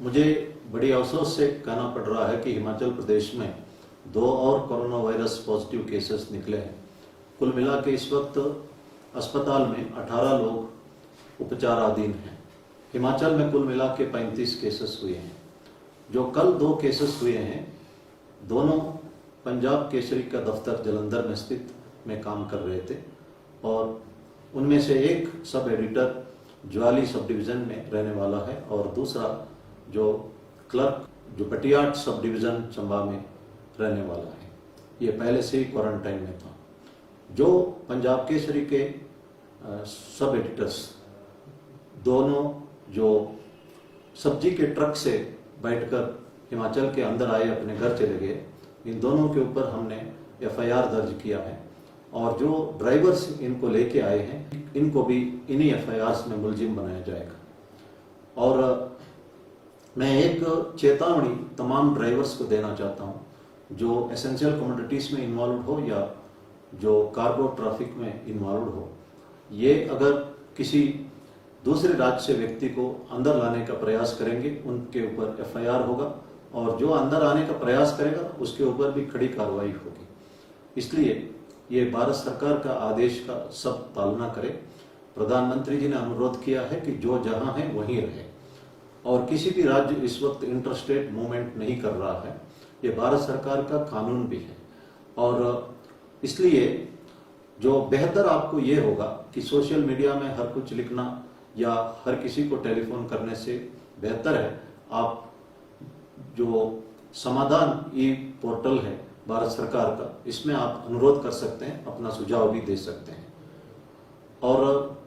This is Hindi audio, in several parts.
मुझे बड़ी अफसोस से कहना पड़ रहा है कि हिमाचल प्रदेश में 2 और कोरोना वायरस पॉजिटिव केसेस निकले हैं। कुल मिला के इस वक्त अस्पताल में 18 लोग उपचाराधीन हैं। हिमाचल में कुल मिला के 35 केसेस हुए हैं। जो कल 2 केसेस हुए हैं, दोनों पंजाब केसरी का दफ्तर जलंधर में स्थित में काम कर रहे थे और उनमें से एक sub editor Jawali sub division में रहने वाला है और दूसरा जो क्लर्क जो पटियाट सब डिवीज़न चंबा में रहने वाला है। ये पहले से ही क्वारंटाइन में था। जो पंजाब केसरी के सब एडिटर्स दोनों जो सब्जी के ट्रक से बैठकर हिमाचल के अंदर आए, अपने घर चले गए, इन दोनों के ऊपर हमने FIR दर्ज किया है और जो ड्राइवर्स इनको लेके आए हैं इनको भी इन्हीं FIRs में मुलजिम बनाया जाएगा। और मैं एक चेतावनी तमाम ड्राइवर्स को देना चाहता हूं जो एसेंशियल कमोडिटीज में इन्वॉल्व हो या जो कार्गो ट्रैफिक में इन्वॉल्व हो। ये अगर किसी दूसरे राज्य से व्यक्ति को अंदर लाने का प्रयास करेंगे उनके ऊपर FIR होगा और जो अंदर आने का प्रयास करेगा उसके ऊपर भी कड़ी कार्रवाई होगी। इसलिए ये भारत सरकार का आदेश का सब पालना करें। प्रधानमंत्री जी ने अनुरोध किया है कि जो जहां है वहीं रहे और किसी भी राज्य इस वक्त इंटरस्टेट मूवमेंट नहीं कर रहा है। ये भारत सरकार का कानून भी है और इसलिए जो बेहतर आपको ये होगा कि सोशल मीडिया में हर कुछ लिखना या हर किसी को टेलीफोन करने से बेहतर है आप जो समाधान पोर्टल है भारत सरकार का, इसमें आप अनुरोध कर सकते हैं, अपना सुझाव भी दे सकते हैं। और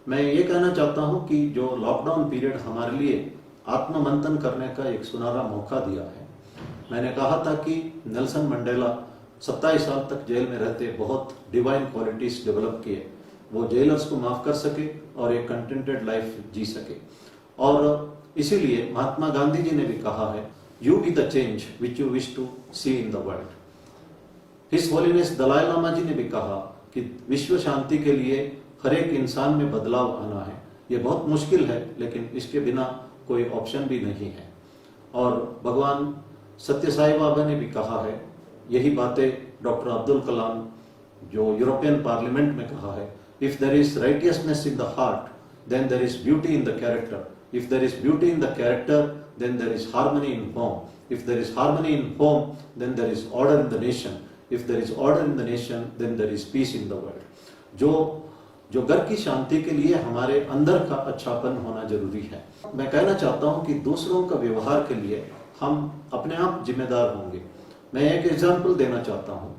मैं ये कहना चाहता हूं कि जो लॉकडाउन पीरियड हमारे लिए आत्ममंथन करने का एक सुनहरा मौका दिया है। मैंने कहा था कि नेल्सन मंडेला 27 साल तक जेल में रहते बहुत डिवाइन क्वालिटीज डेवलप किए, वो जेलर्स को माफ कर सके और एक कंटेंटेड लाइफ जी सके। और इसीलिए महात्मा गांधी जी ने भी कहा है, you be the change which you wish to see in the world. His holiness Dalai Lama ji ने भी कहा कि विश्व शांति के लिए हर एक इंसान में बदलाव आना है। ये बहुत मुश्किल है लेकिन इसके बिना कोई ऑप्शन भी नहीं है। और भगवान सत्य साई बाबा ने भी कहा है, यही बातें डॉक्टर अब्दुल कलाम जो यूरोपियन पार्लियामेंट में कहा है, if there is righteousness in the heart then there is beauty in the character, if there is beauty in the character then there is harmony in home, if there is harmony in home then there is order in the nation, if there is order in the nation then there is peace in the world. जो घर की शांति के लिए हमारे अंदर का अच्छापन होना जरूरी है। मैं कहना चाहता हूं कि दूसरों का व्यवहार के लिए हम अपने आप जिम्मेदार होंगे। मैं एक एग्जाम्पल देना चाहता हूं।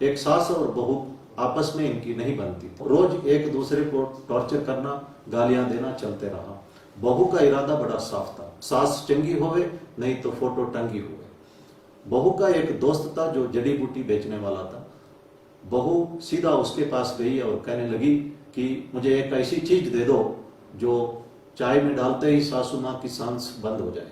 एक सास और बहू आपस में इनकी नहीं बनती, रोज एक दूसरे को टॉर्चर करना, गालियां देना चलते रहा। बहू का इरादा बड़ा साफ था, सास चंगी होवे नहीं तो फोटो टंगी होवे। बहू का एक दोस्त था जो जड़ी बूटी बेचने वाला था। बहू सीधा उसके पास गई और कहने लगी कि मुझे एक ऐसी चीज दे दो जो चाय में डालते ही सासू माँ की सांस बंद हो जाए।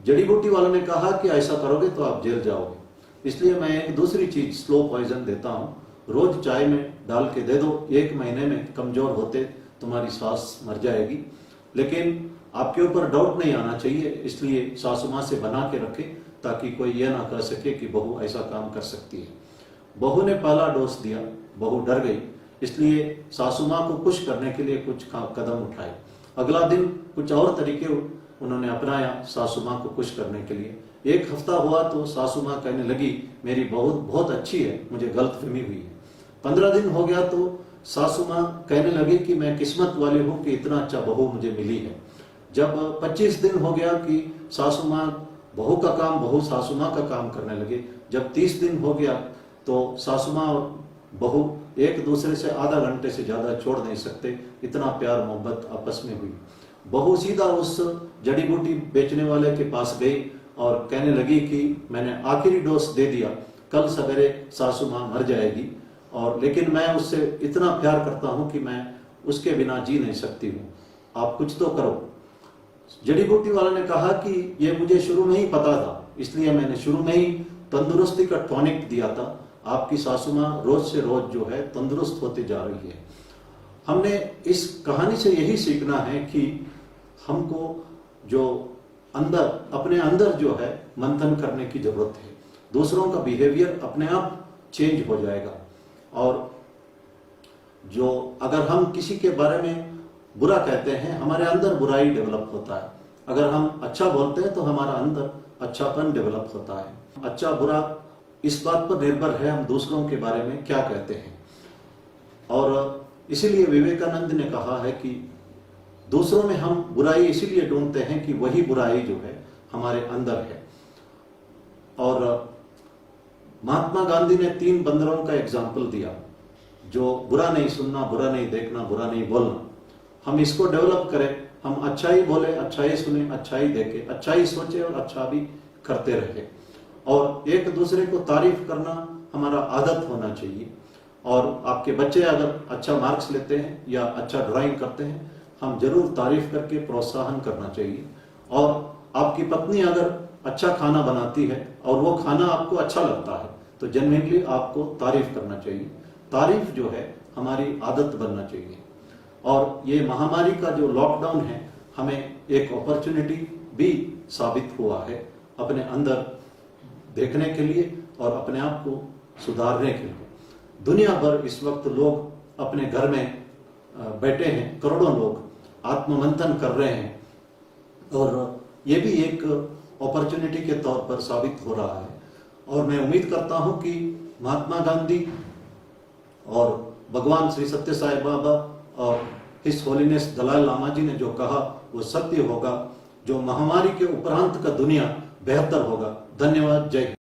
जड़ी बूटी वाले ने कहा कि ऐसा करोगे तो आप जेल जाओगे, इसलिए मैं एक दूसरी चीज स्लो पॉइजन देता हूँ, रोज चाय में डाल के दे दो, 1 महीने में कमजोर होते तुम्हारी सास मर जाएगी। लेकिन आपके ऊपर डाउट नहीं आना चाहिए, इसलिए सासू माँ से बना के रखे ताकि कोई ये ना कह सके कि बहू ऐसा काम कर सकती है। बहू ने पहला डोज दिया, बहू डर गई, इसलिए सासू माँ को खुश करने के लिए कुछ कदम उठाए। अगला दिन कुछ और तरीके उन्होंने अपनाया सासू माँ को खुश करने के लिए। 1 हफ्ता हुआ तो सासू माँ कहने लगी मेरी बहू बहुत अच्छी है, मुझे गलतफहमी हुई है। 15 दिन हो गया तो सासू माँ कहने लगी कि मैं किस्मत वाली हूँ कि इतना अच्छा बहू मुझे मिली है। जब 25 दिन हो गया कि सासू माँ बहू का काम बहू सासू माँ का काम करने लगे। जब 30 दिन हो गया तो सासू माँ और बहू एक दूसरे से आधा घंटे से ज्यादा छोड़ नहीं सकते, इतना प्यार मोहब्बत आपस में हुई। बहू सीधा उस जड़ी बूटी बेचने वाले के पास गई और कहने लगी कि मैंने आखिरी डोज दे दिया, कल सवेरे सासू माँ मर जाएगी और लेकिन मैं उससे इतना प्यार करता हूं कि मैं उसके बिना जी नहीं सकती हूँ, आप कुछ तो करो। जड़ी बूटी वाले ने कहा कि ये मुझे शुरू में ही पता था, इसलिए मैंने शुरू में ही तंदुरुस्ती का टॉनिक दिया था। आपकी सासू माँ रोज से रोज जो है तंदुरुस्त होती जा रही है। हमने इस कहानी से यही सीखना है कि हमको जो अंदर अपने अंदर जो है मंथन करने की जरूरत है। दूसरों का बिहेवियर अपने आप चेंज हो जाएगा। और जो अगर हम किसी के बारे में बुरा कहते हैं, हमारे अंदर बुराई डेवलप होता है। अगर हम अच्छा बोलते हैं तो हमारा अंदर अच्छापन डेवलप होता है। अच्छा बुरा इस बात पर निर्भर है हम दूसरों के बारे में क्या कहते हैं। और इसीलिए विवेकानंद ने कहा है कि दूसरों में हम बुराई इसीलिए ढूंढते हैं कि वही बुराई जो है हमारे अंदर है। और महात्मा गांधी ने 3 बंदरों का एग्जाम्पल दिया, जो बुरा नहीं सुनना, बुरा नहीं देखना, बुरा नहीं बोलना। हम इसको डेवलप करें, हम अच्छा ही बोले, अच्छा ही सुने, अच्छा ही देखे, अच्छा ही सोचे और अच्छा भी करते रहे। और एक दूसरे को तारीफ करना हमारा आदत होना चाहिए। और आपके बच्चे अगर अच्छा मार्क्स लेते हैं या अच्छा ड्राइंग करते हैं, हम जरूर तारीफ करके प्रोत्साहन करना चाहिए। और आपकी पत्नी अगर अच्छा खाना बनाती है और वो खाना आपको अच्छा लगता है तो जेन्युइनली आपको तारीफ करना चाहिए। तारीफ जो है हमारी आदत बनना चाहिए। और ये महामारी का जो लॉकडाउन है हमें एक अपॉर्चुनिटी भी साबित हुआ है अपने अंदर देखने के लिए और अपने आप को सुधारने के लिए। दुनिया भर इस वक्त लोग अपने घर में बैठे हैं, करोड़ों लोग आत्ममंथन कर रहे हैं। और ये भी एक अपॉर्चुनिटी के तौर पर साबित हो रहा है। और मैं उम्मीद करता हूं कि महात्मा गांधी और भगवान श्री सत्य साई बाबा और हिज होलीनेस दलाई लामा जी ने जो कहा वो सत्य होगा। जो महामारी के उपरांत का दुनिया बेहतर होगा। धन्यवाद। जय हिंद।